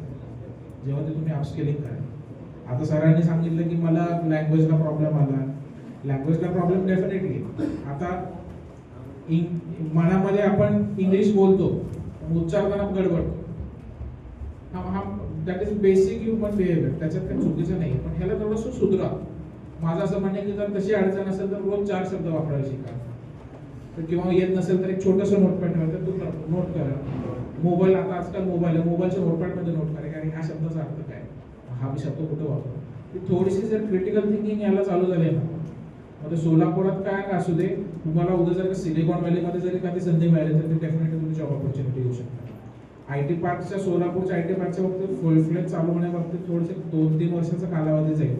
जेव्हा ते तुम्ही अपस्किलिंग करा. आता सरांनी सांगितलं की मला लँग्वेजला प्रॉब्लेम आला. लँग्वेजला प्रॉब्लेम डेफिनेटली. आता मनामध्ये आपण इंग्लिश बोलतो, उच्चारताना गडबडतो. हा that is basic human behaviour, त्याच्यात काही चुकीचं नाही. पण ह्याला थोडंसं सुधरा. माझं असं म्हणणं आहे की जर तशी अडचण असेल तर रोज 4 शब्द वापरायला शिका. किंवा येत नसेल तर एक छोटंसं नोटपॅड ठेवायचं, तू नोट करा. मोबाईल, आता आजकाल मोबाईल आहे, मोबाईलच्या नोटपॅडमध्ये नोट करा की ह्या शब्दाचा अर्थ काय, हा शब्द कुठं वापरू. थोडीशी जर क्रिटिकल थिंकिंग यायला चालू झाली ना, मग ते सोलापुरात काय असू दे, तुम्हाला उद्या जर सिलिकॉन व्हॅलीमध्ये जरी काही संधी मिळाली तर ते डेफिनेटली तुम्ही जॉब ऑपॉर्च्युनिटी घेऊ शकता. IT पार्कच्या सोलापूरच्या IT पार्कच्या बाबतीत फुल फ्लेज चालू होण्याबाबतीत थोडेसे 2-3 वर्षाचा कालावधी जाईल.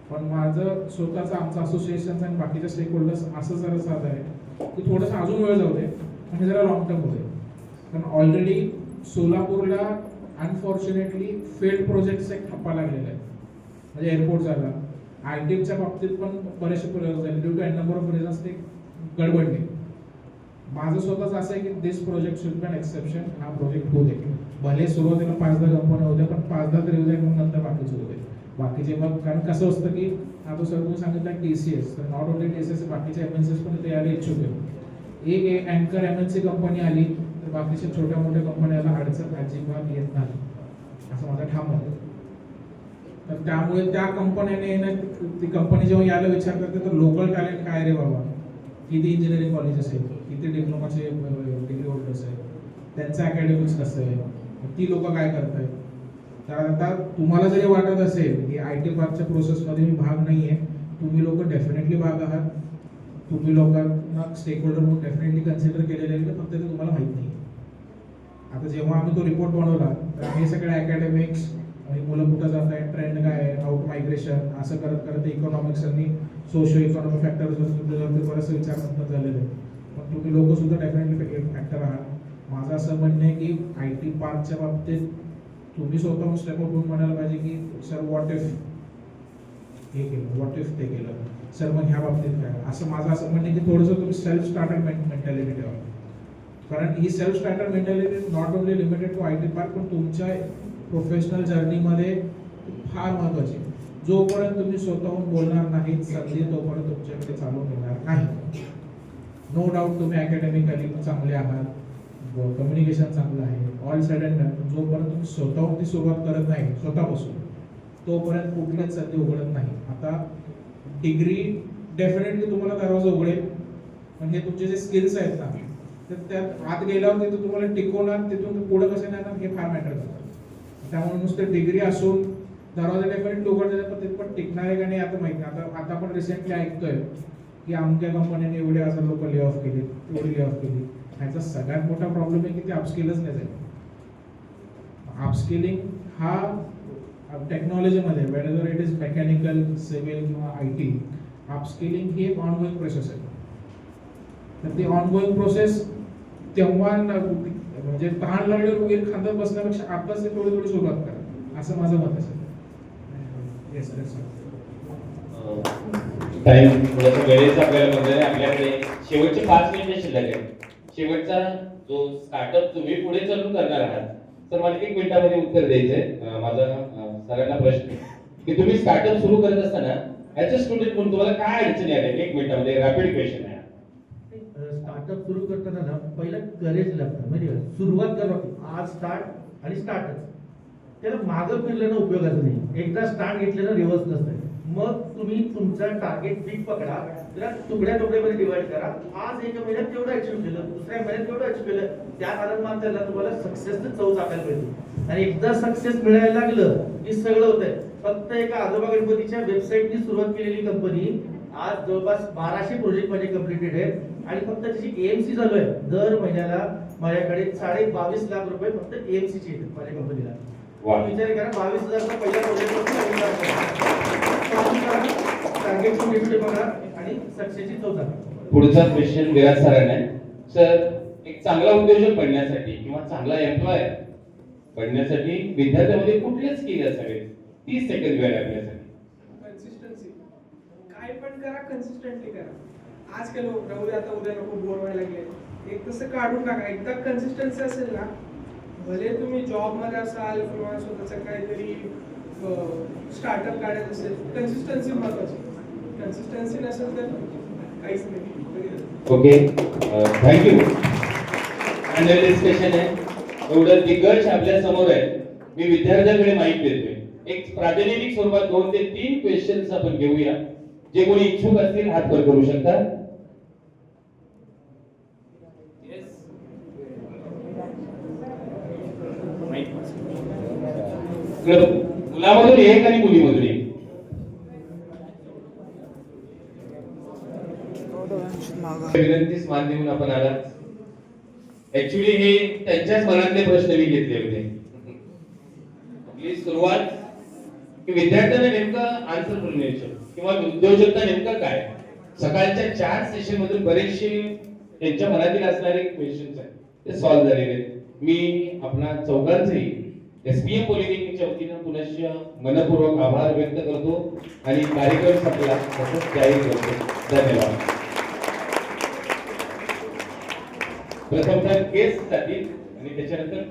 पण माझं स्वतःचं आमचं असोसिएशनचं आणि बाकीच्या स्टेक होल्डर्स असं जरा साधं आहे की थोडंसं अजून वेळ जाऊ दे पण हे जरा लॉंग टर्म होते. कारण ऑलरेडी सोलापूरला अनफॉर्च्युनेटली फेल्ड प्रोजेक्ट्स एक ठप्पा लागलेला आहे. म्हणजे एअरपोर्ट झाला, ITच्या बाबतीत पण बरेचसे प्रयोग झाले due to an number of reasons ते गडबडले. माझं स्वतःच असं आहे की this project should be an exception. हा प्रोजेक्ट होऊ दे, भले सुरुवातीला 5-10 कंपन्या होत्या पण 5-10 तरी होऊ दे, मग नंतर बाकीचे होऊ दे. बाकीचे मग कारण कसं असतं की आता सर तुम्ही सांगितलं TCS, तर नॉट ओनली TCS, बाकीचे MNCs पण ते यायला इच्छुक आहेत. एक अँकर MNC कंपनी आली तर बाकीच्या छोट्या मोठ्या कंपन्याला अडचण अजिबात येत नाही, असं माझा ठाम आहे. तर त्यामुळे त्या कंपन्याने येणं, ती कंपनी जेव्हा यायला विचार करते तर लोकल टॅलेंट काय रे बाबा, किती इंजिनिअरिंग कॉलेज असेल, किती डिप्लोमाचे डिग्री होल्डर्स आहेत, त्यांचं अकॅडमिक्स कसं आहे, ती लोक काय करतायत. तर आता तुम्हाला जरी वाटत असेल की IT पार्कच्या प्रोसेसमध्ये मी भाग नाही आहे, तुम्ही लोक डेफिनेटली भाग आहात. तुम्ही लोकांना स्टेक होल्डर म्हणून डेफिनेटली कन्सिडर केलेले आहे, फक्त ते तुम्हाला माहीत नाही. आता जेव्हा आम्ही तो रिपोर्ट बनवला तर आम्ही सगळे अकॅडमिक्स आणि मुलं कुठं जात आहे, ट्रेंड काय आहे, आउट मायग्रेशन, असं करत करत इकॉनॉमिक्स आणि सोशो इकॉनॉमिक फॅक्टर्सवरती बरेचसे विचार मंथन झालेले आहे. पण तुम्ही लोक सुद्धा डेफिनेटली फॅक्टर आहात. माझं असं म्हणणं आहे की IT पार्कच्या बाबतीत तुम्ही स्वतःहून स्टेप अप होऊन म्हणायला पाहिजे की सर व्हॉट इफ हे केलं, व्हॉट इफ ते केलं, सर मग ह्या बाबतीत काय. असं माझं असं म्हणणं आहे की थोडंसं तुम्ही सेल्फ स्टार्टर मेंटॅलिटी ठेवा. कारण ही self starter mentality not only limited to IT park, पण तुमच्या प्रोफेशनल जर्नीमध्ये फार महत्त्वाची. जोपर्यंत तुम्ही स्वतःहून बोलणार नाहीत संधी, तोपर्यंत तुमच्याकडे चालून येणार नाही. नो डाऊट तुम्ही अकॅडमिकली चांगले आहात, कम्युनिकेशन चांगलं आहे, ऑल साइड अँड डन. जोपर्यंत तुम्ही स्वतःहून ती सुरुवात करत नाही स्वतःपासून, तोपर्यंत कुठलीच संधी उघडत नाही. आता डिग्री डेफिनेटली तुम्हाला दरवाजा उघडेल, पण हे तुमचे जे स्किल्स आहेत ना, तर त्यात आत गेल्यावर तिथं तुम्हाला टिकवणार, तिथून पुढे कसं नाही ना, हे फार मॅटर करतं. त्यामुळे नुसतं डिग्री असून दरवाजा डेफिनेटली उघडले, पण ते पण टिकणार आहे का नाही आता माहिती नाही. आता आपण रिसेंटली ऐकतोय की अमक्या कंपनीने एवढे 1000 लोक ले ऑफ केले, एवढी ले ऑफ केली. ह्याचा सगळ्यात मोठा प्रॉब्लेम आहे की ते अपस्किलच नाही झाले. अपस्किलिंग हा टेक्नॉलॉजीमध्ये whether it is mechanical, civil किंवा IT, अपस्किलिंग ही एक ऑनगोईंग प्रोसेस आहे. तर ती ऑनगोईंग प्रोसेस तेव्हा म्हणजे तहान लागल्यावर वगैरे खांद्यात बसण्यापेक्षा आताच ते थोडी थोडी सुरुवात करा, असं माझं मत आहे. येस टाइम थोडंसं वेळेचं आपल्याला बघायला आपल्याकडे शेवटचे 5 मिनिटं शिल्लक आहे. शेवटचा जो स्टार्टअप तुम्ही पुढे चालून करणार आहात, तर मला 1 मिनिटामध्ये उत्तर द्यायचंय. माझा सगळ्यांना प्रश्न की तुम्ही स्टार्टअप सुरू करत असताना ऍज अ स्टुडंट म्हणून तुम्हाला काय अडचणी आल्या, 1 मिनिटामध्ये रॅपिड क्वेश्चन आहे. स्टार्टअप सुरू करताना ना पहिलं करेज लागतं. म्हणजे सुरुवात करावं, आज स्टार्ट आणि स्टार्टच. त्याला मागं फिरल्यानं उपयोगाचं नाही. एकदा स्टार्ट घेतल्यानं रिव्हर्स नसतं. मग तुम्ही तुमचा टार्गेट बिग पकडा, त्याला तुकड्या तुकड्यामध्ये डिवाइड करा. आज एका महिन्यात तेवढं अचीव्ह केलं, दुसऱ्या महिन्यात तेवढं अचीव्ह केलं, त्या कारण मग त्याला तुम्हाला सक्सेसचं चव चाकायला मिळते. आणि एकदा सक्सेस मिळायला लागलं की सगळं होतंय. फक्त एका आजोबा गणपतीच्या वेबसाईटनी सुरुवात केलेली कंपनी आज जवळपास 1200 प्रोजेक्ट माझे कम्प्लिटेड आहेत आणि फक्त त्याची एएमसी चालू आहे. दर महिन्याला माझ्याकडे 22.5 लाख रुपये फक्त एएमसी चे येतात माझ्या कंपनीला. वा. विचार करा 22,000 चा पहिला प्रोजेक्ट टार्गेटची डेप्युटी बघा आणि सक्सेसची 14. पुढचा क्वेश्चन विराज सरांना आहे. सर, एक चांगला उद्योजक बनण्यासाठी किंवा चांगला एम्प्लॉयर बनण्यासाठी विद्यार्थ्यांमध्ये कुठले स्किल असावे? 30 सेकंद वेळ आहे आपल्यासाठी. कन्सिस्टन्सी. काय पण करा, कन्सिस्टंटली करा. आज केलं राहू दे, आता उद्या नको, बोर व्हायला लागले. एक तसं काढून टाका. एकदा कन्सिस्टन्सी असेल ना, भले तुम्ही जॉब मध्ये असाल किंवा स्वतःचं काहीतरी स्टार्टअप काढायचं असेल, कन्सिस्टन्सी महत्वाची. कन्सिस्टन्सी नसेल तर काहीच नाही. Okay, thank you. आणि डिस्कशन आहे. एवढं दिग्गज आपल्या समोर आहे. मी विद्यार्थ्यांकडे माहिती देतोय. एक प्रातिनिधिक स्वरूपात 2 ते 3 क्वेश्चन्स आपण घेऊया. जे कोणी इच्छुक असतील हात वर करू शकतात. मुलामधून एक आणि मुलीमधून एक. विनंतीस मान देऊन आपण आलात. ऍक्च्युली हे त्यांच्याच मनातले प्रश्न मी घेतले होते. आपली सुरुवात की विद्यार्थ्यांना नेमकं आंतरप्रेन्योरशिप किंवा उद्योजकता नेमकं काय, सकाळच्या 4 सेशन मधून बरेचसे त्यांच्या मनातील असणारे क्वेश्चन्स आहेत ते सॉल्व्ह झालेले आहेत. मी आपणा चौघांचेही एसपीएम पॉलिटेक्निकच्या वतीनं पुनश्च मनपूर्वक आभार व्यक्त करतो आणि कार्यक्रम संपला तसंच जाहीर करतो. धन्यवाद. प्रथमतः केस साठी आणि त्याच्यानंतर